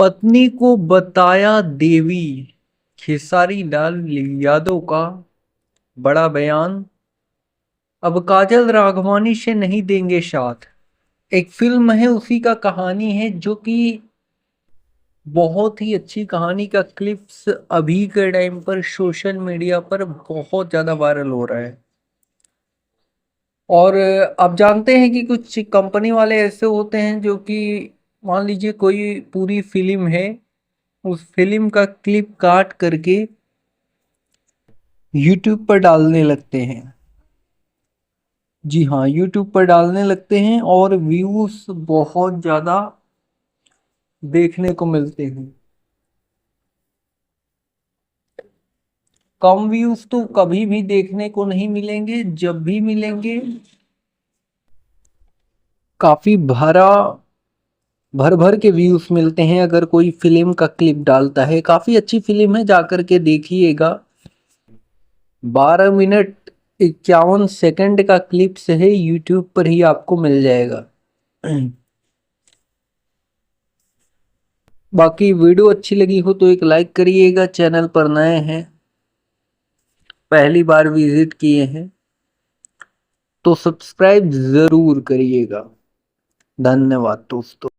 पत्नी को बताया देवी, खेसारी लाल यादव का बड़ा बयान। अब काजल राघवानी से नहीं देंगे साथ। एक फिल्म है, उसी का कहानी है, जो कि बहुत ही अच्छी कहानी का क्लिप्स अभी के टाइम पर सोशल मीडिया पर बहुत ज्यादा वायरल हो रहा है। और आप जानते हैं कि कुछ कंपनी वाले ऐसे होते हैं जो कि मान लीजिए कोई पूरी फिल्म है, उस फिल्म का क्लिप काट करके यूट्यूब पर डालने लगते हैं। जी हाँ, यूट्यूब पर डालने लगते हैं और व्यूज बहुत ज्यादा देखने को मिलते हैं। कम व्यूज तो कभी भी देखने को नहीं मिलेंगे, जब भी मिलेंगे काफी भर भर के व्यूज मिलते हैं। अगर कोई फिल्म का क्लिप डालता है, काफी अच्छी फिल्म है, जाकर के देखिएगा। 12 मिनट 51 सेकंड का क्लिप्स है, यूट्यूब पर ही आपको मिल जाएगा। बाकी वीडियो अच्छी लगी हो तो एक लाइक करिएगा। चैनल पर नए हैं, पहली बार विजिट किए हैं तो सब्सक्राइब जरूर करिएगा। धन्यवाद दोस्तों।